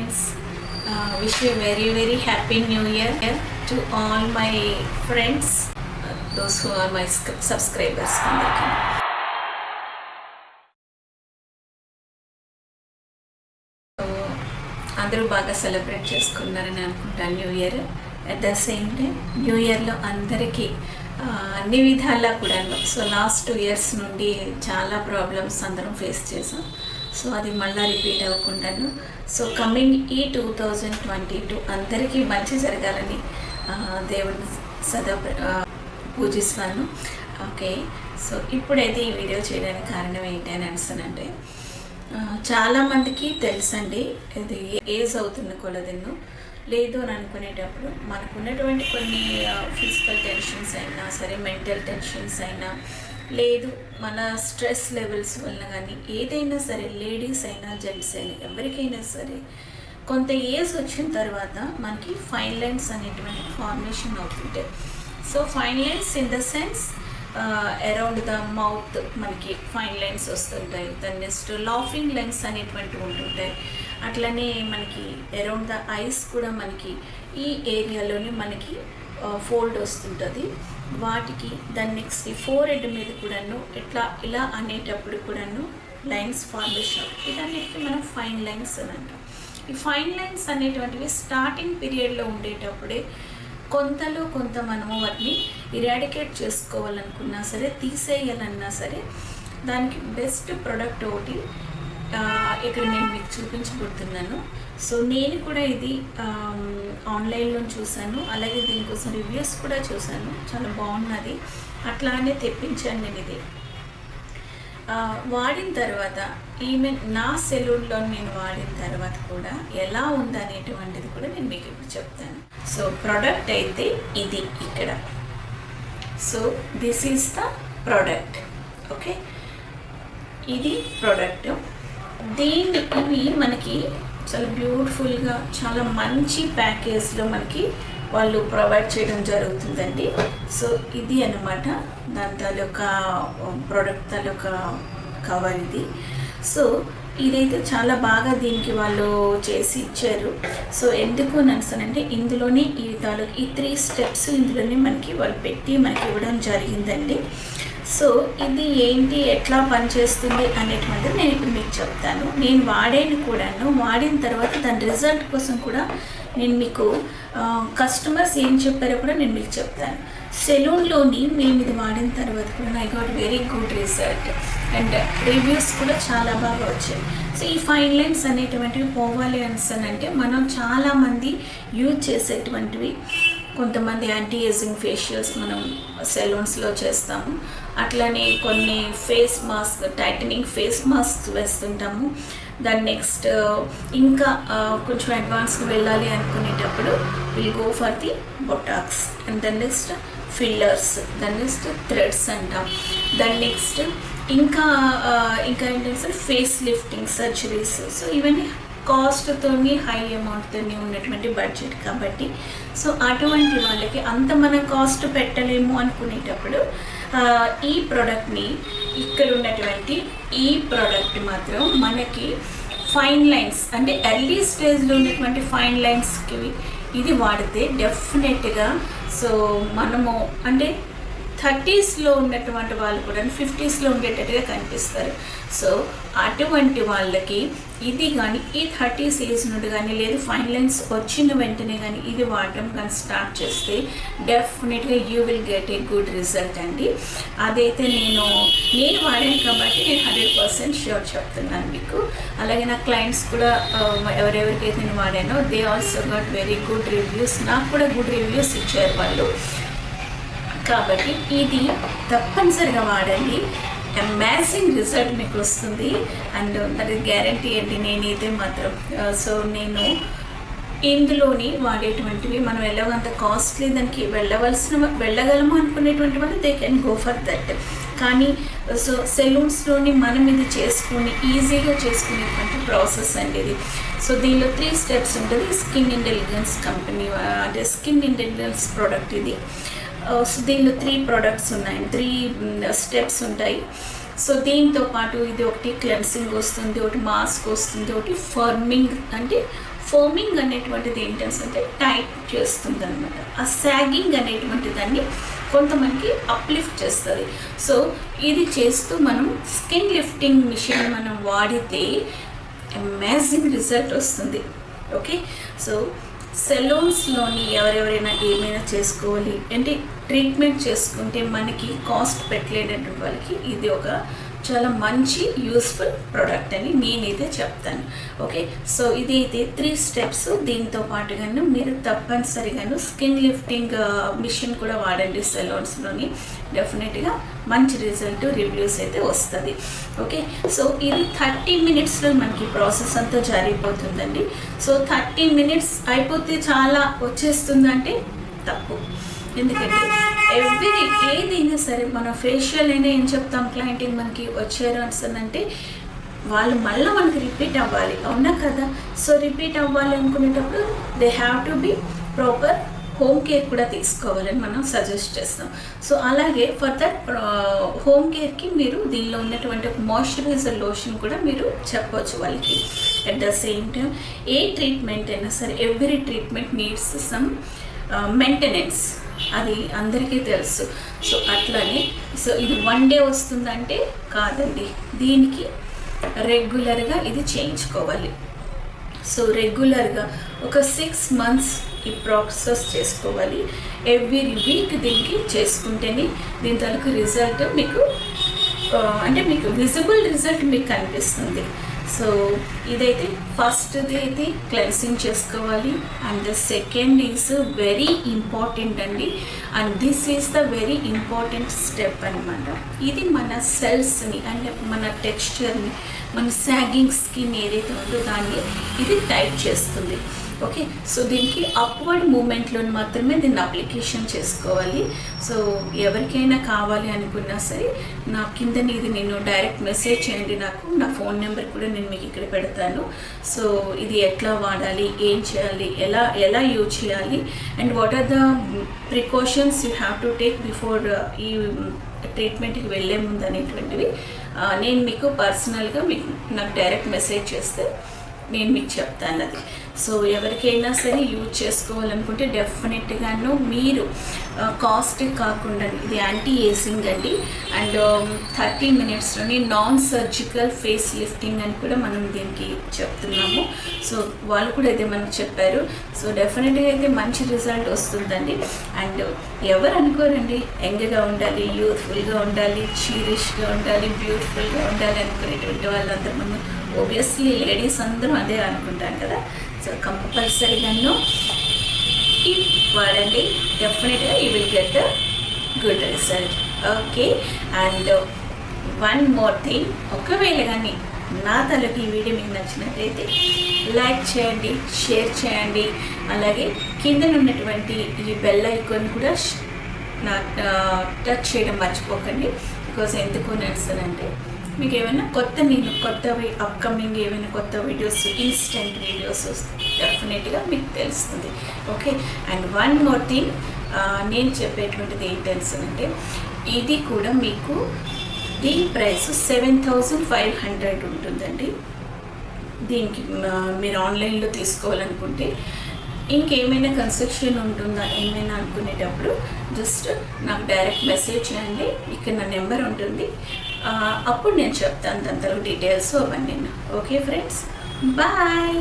friends. Wish you very happy new year to all my friends, those who are my subscribers. అందరూ బాగా celebrate చేసుకున్నారని అనుకుంటాను new year. At the same time new ఇయర్లో అందరికీ అన్ని విధాలా కూడా సో లాస్ట్ 2 years నుండి చాలా ప్రాబ్లమ్స్ అందరం ఫేస్ చేసాం. సో అది మళ్ళీ రిపీట్ అవ్వకుండాను సో కమింగ్ ఈ 2022 అందరికీ మంచి జరగాలని దేవుడిని సదా పూజిస్తాను. ఓకే, సో ఇప్పుడైతే ఈ వీడియో చేయడానికి కారణం ఏంటి అని అనిస్తానంటే, చాలామందికి తెలుసండి ఇది ఏజ్ అవుతున్న కొలదిన్ను లేదు అని అనుకునేటప్పుడు మనకున్నటువంటి కొన్ని ఫిజికల్ టెన్షన్స్ అయినా సరే, మెంటల్ టెన్షన్స్ అయినా లేదు, మన స్ట్రెస్ లెవెల్స్ వల్ల కానీ ఏదైనా సరే, లేడీస్ అయినా జెంట్స్ అయినా ఎవరికైనా సరే కొంత ఏజ్ వచ్చిన తర్వాత మనకి ఫైన్ లైన్స్ అనేటువంటి ఫార్మేషన్ అవుతుంటాయి. So fine lines in the sense around the mouth మనకి ఫైన్ లైన్స్ వస్తుంటాయి. దాని నెక్స్ట్ లాఫింగ్ లైన్స్ అనేటువంటివి ఉంటుంటాయి. అట్లనే మనకి అరౌండ్ ద ఐస్ కూడా మనకి ఈ ఏరియాలోనే మనకి ఫోల్డ్ వస్తుంటుంది. వాటికి దాని నెక్స్ట్ ఫోర్ హెడ్ మీద కూడాను ఇలా అనేటప్పుడు కూడాను లైన్స్ ఫార్మేషన్, ఇదన్నిటికీ మనం ఫైన్ లైన్స్ అని అంటాం. ఈ ఫైన్ లైన్స్ అనేటువంటివి స్టార్టింగ్ పీరియడ్లో ఉండేటప్పుడే కొంతలో కొంత మనము వాటిని ఇరాడికేట్ చేసుకోవాలనుకున్నా సరే, తీసేయాలన్నా సరే దానికి బెస్ట్ ప్రోడక్ట్ ఒకటి ఇక్కడ నేను మీకు చూపించబోతున్నాను. సో నేను కూడా ఇది ఆన్లైన్లో చూశాను, అలాగే దీనికోసం రివ్యూస్ కూడా చూశాను, చాలా బాగున్నది, అట్లానే తెప్పించాను నేను. ఇది వాడిన తర్వాత ఈవెన్ నా సెలూన్లో నేను వాడిన తర్వాత కూడా ఎలా ఉందనేటువంటిది కూడా నేను మీకు ఇప్పుడు చెప్తాను. సో ప్రోడక్ట్ అయితే ఇది ఇక్కడ. So this is the product. Okay, ఇది ప్రోడక్ట్. ఇవి మనకి చాలా బ్యూటిఫుల్గా చాలా మంచి ప్యాకేజ్లో మనకి వాళ్ళు ప్రొవైడ్ చేయడం జరుగుతుందండి. సో ఇది అన్నమాట దాని తాలూకా ప్రోడక్ట్ తాలూకా కవర్ ఇది. సో ఇదైతే చాలా బాగా దీనికి వాళ్ళు చేసి ఇచ్చారు. సో ఎందుకు నడుస్తానంటే ఇందులోనే ఈ 3 steps ఇందులోనే మనకి వాళ్ళు పెట్టి మనకి ఇవ్వడం జరిగిందండి. సో ఇది ఏంటి, ఎట్లా పనిచేస్తుంది అనేటువంటిది నేను ఇప్పుడు మీకు చెప్తాను. నేను వాడిన తర్వాత దాని రిజల్ట్ కోసం కూడా నేను మీకు కస్టమర్స్ ఏం చెప్పారో కూడా నేను మీకు చెప్తాను. సెలూన్లోని మేము ఇది వాడిన తర్వాత కూడా I got very good result and reviews కూడా చాలా బాగా వచ్చాయి. సో ఈ ఫైన్ లైన్స్ అనేటువంటివి పోవాలి అంటే మనం చాలామంది యూజ్ చేసేటువంటివి, కొంతమంది యాంటీ ఏజింగ్ ఫేషియల్స్ మనం సెలూన్స్లో చేస్తాము, అట్లనే కొన్ని face mask, tightening face mask వేస్తుంటాము. దాని నెక్స్ట్ ఇంకా కొంచెం అడ్వాన్స్కి వెళ్ళాలి అనుకునేటప్పుడు will go for the botox and దాని నెక్స్ట్ ఫిల్లర్స్, దాని నెక్స్ట్ థ్రెడ్స్ అంటాం. దాని నెక్స్ట్ ఇంకా ఏంటంటే ఫేస్ లిఫ్టింగ్ సర్జరీస్. సో ఇవన్నీ కాస్ట్తో హై అమౌంట్తో ఉన్నటువంటి బడ్జెట్ కాబట్టి సో అటువంటి వాళ్ళకి అంత మనం కాస్ట్ పెట్టలేము అనుకునేటప్పుడు ఈ ప్రోడక్ట్ని, ఇక్కడ ఉన్నటువంటి ఈ ప్రోడక్ట్ మాత్రం మనకి ఫైన్ లైన్స్ అంటే ఎర్లీ స్టేజ్లో ఉన్నటువంటి ఫైన్ లైన్స్కి ఇది వాడితే డెఫినెట్గా సో మనము అంటే 30sలో ఉన్నటువంటి వాళ్ళు కూడా 50sలో ఉండేటట్టుగా కనిపిస్తారు. సో అటువంటి వాళ్ళకి ఇది కానీ ఈ 30s ఏజ్ నుండి కానీ లేదు ఫైన్ లైన్స్ వచ్చిన వెంటనే కానీ ఇది వాడటం కానీ స్టార్ట్ చేస్తే డెఫినెట్గా you will get a good result అండి. అదైతే నేను వాడాను కాబట్టి నేను 100% ష్యూర్ చెప్తున్నాను మీకు. అలాగే నా క్లయింట్స్ కూడా ఎవరెవరికైతే నేను వాడానో they also got very good reviews, నాకు కూడా గుడ్ రివ్యూస్ ఇచ్చారు వాళ్ళు. కాబట్టి ఇది తప్పనిసరిగా వాడండి, అమేజింగ్ రిజల్ట్ మీకు వస్తుంది అండ్ అది గ్యారంటీ అండి. నేనైతే మాత్రం సో నేను ఇందులోని వాడేటువంటివి మనం ఎలాగంత కాస్ట్లీ దానికి వెళ్ళగలము అనుకునేటువంటి వాళ్ళు they can go for that. కానీ సో సెలూన్స్లోని మనం ఇది చేసుకుని ఈజీగా చేసుకునేటువంటి ప్రాసెస్ అండి ఇది. సో దీనిలో 3 steps ఉంటుంది. స్కిన్ ఇంటెలిజెన్స్ కంపెనీ అంటే స్కిన్ ఇంటెలిజెన్స్ ప్రోడక్ట్ ఇది. సో దీనిలో 3 products ఉన్నాయి, 3 steps ఉంటాయి. సో దీంతో పాటు ఇది ఒకటి క్లెన్సింగ్ వస్తుంది, ఒకటి మాస్క్ వస్తుంది, ఒకటి ఫర్మింగ్ అంటే ఫోమింగ్ అనేటువంటిది ఏంటంటే టైట్ చేస్తుంది అనమాట. ఆ సాగింగ్ అనేటువంటి దాన్ని కొంతమందికి అప్లిఫ్ట్ చేస్తుంది. సో ఇది చేస్తూ మనం స్కిన్ లిఫ్టింగ్ మిషన్ మనం వాడితే అమేజింగ్ రిజల్ట్ వస్తుంది. ఓకే, సో సెలూన్స్లోని ఎవరెవరైనా ఏమైనా చేసుకోవాలి అంటే ట్రీట్మెంట్ చేసుకుంటే మనకి కాస్ట్ పెట్టలేనటువంటి వాళ్ళకి ఇది ఒక చాలా మంచి యూస్ఫుల్ ప్రోడక్ట్ అని నేనైతే చెప్తాను. ఓకే, సో ఇది అయితే 3 స్టెప్స్. దీంతో పాటుగాను మీరు తప్పనిసరిగాను స్కిన్ లిఫ్టింగ్ మిషన్ కూడా వాడండి సెలూన్స్లోని. డెఫినెట్గా మంచి రిజల్ట్ రివ్యూస్ అయితే వస్తుంది. ఓకే, సో ఇది 30 మినిట్స్లో మనకి ప్రాసెస్ అంతా జరిగిపోతుందండి. సో 30 మినిట్స్ అయిపోతే చాలా వచ్చేస్తుందంటే తప్పు. ఎందుకంటే ఏదైనా సరే మన ఫేషియల్ అయినా ఏం చెప్తాం క్లయింట్కి, మనకి వచ్చారు అంటే వాళ్ళు మళ్ళీ మనకి రిపీట్ అవ్వాలి, అవునా కదా? సో రిపీట్ అవ్వాలి అనుకునేటప్పుడు they have to be proper home care కూడా తీసుకోవాలని మనం సజెస్ట్ చేస్తాం. సో అలాగే ఫర్ దట్ హోమ్ కేర్కి మీరు దీనిలో ఉన్నటువంటి మాయిశ్చరైజర్ లోషన్ కూడా మీరు చెప్పవచ్చు వాళ్ళకి. At the same time A treatment అయినా సరే every treatment needs some maintenance, అది అందరికీ తెలుసు. సో అట్లనే సో ఇది 1 డే వస్తుందంటే కాదండి, దీనికి రెగ్యులర్గా ఇది చేయించుకోవాలి. సో రెగ్యులర్గా ఒక 6 months ఈ ప్రాసెస్ చేసుకోవాలి. ఎవ్రీ వీక్ దీనికి చేసుకుంటేనే దీని తరకు రిజల్ట్ మీకు అంటే మీకు విజిబుల్ రిజల్ట్ మీకు కనిపిస్తుంది. సో ఇదైతే ఫస్ట్ది అయితే క్లెన్సింగ్ చేసుకోవాలి. And the second is very important అండి. And this is the very important step అనమాట. ఇది మన సెల్స్ని అంటే మన టెక్స్చర్ని, మన సాగింగ్ స్కిన్ ఏదైతే ఉందో దాన్ని ఇది టైట్ చేస్తుంది. ఓకే, సో దీనికి అప్వర్డ్ మూమెంట్లో మాత్రమే దీన్ని అప్లికేషన్ చేసుకోవాలి. సో ఎవరికైనా కావాలి అనుకున్నా సరే నా కింద ఇది నేను డైరెక్ట్ మెసేజ్ చేయండి, నాకు నా ఫోన్ నెంబర్ కూడా నేను మీకు ఇక్కడ పెడతాను. సో ఇది ఎట్లా వాడాలి, ఏం చేయాలి, ఎలా యూజ్ చేయాలి, and what are the precautions you have to take before ఈ ట్రీట్మెంట్కి వెళ్ళే ముందు అనేటువంటివి నేను మీకు పర్సనల్గా మీకు నాకు డైరెక్ట్ మెసేజ్ చేస్తే నేను మీకు చెప్తాను అది. సో ఎవరికైనా సరే యూజ్ చేసుకోవాలనుకుంటే డెఫినెట్గాను మీరు కాస్ట్ కాకుండా ఇది యాంటీ ఏజింగ్ అండి. అండ్ 30 minutesలోని నాన్ సర్జికల్ ఫేస్ లిఫ్టింగ్ అని కూడా మనం దీనికి చెప్తున్నాము. సో వాళ్ళు కూడా ఇదే మనకు చెప్పారు. సో డెఫినెట్గా అయితే మంచి రిజల్ట్ వస్తుందండి. అండ్ ఎవరు అనుకోరండి యంగ్గా ఉండాలి, యూత్ఫుల్గా ఉండాలి, చీరిష్గా ఉండాలి, బ్యూటిఫుల్గా ఉండాలి అనుకునేటువంటి వాళ్ళందరూ మనం ఓబియస్లీ లేడీస్ అందరూ అదే అనుకుంటాం కదా. సో కంపల్సరీగాను ఈ వాడండి, డెఫినెట్గా you will get a good result. Okay, and 1 more thing, ఒకవేళ కానీ నా తలకి ఈ వీడియో మీకు నచ్చినట్లయితే లైక్ చేయండి, షేర్ చేయండి, అలాగే కింద ఉన్నటువంటి ఈ బెల్ ఐకాన్ కూడా టచ్ చేయడం మర్చిపోకండి. బికాజ్ ఎందుకు నడుస్తానంటే మీకు ఏమైనా కొత్తవి అప్కమింగ్ ఏమైనా కొత్త వీడియోస్, ఇన్స్టెంట్ వీడియోస్ డెఫినెట్గా మీకు తెలుస్తుంది. ఓకే, అండ్ 1 more thing, నేను చెప్పేటువంటిది ఏంటంటే ఇది కూడా మీకు దీని ప్రైస్ 7,500 ఉంటుందండి. దీనికి మీరు ఆన్లైన్లో తీసుకోవాలనుకుంటే ఇంకేమైనా కన్స్ట్రక్షన్ ఉంటుందా ఏమైనా అనుకునేటప్పుడు జస్ట్ నాకు డైరెక్ట్ మెసేజ్ చేయండి, ఇక్కడ నా నెంబర్ ఉంటుంది. అప్పుడు నేను చెప్తాను దాని తర్వాత డీటెయిల్స్ అవన్నీ. Okay friends, bye.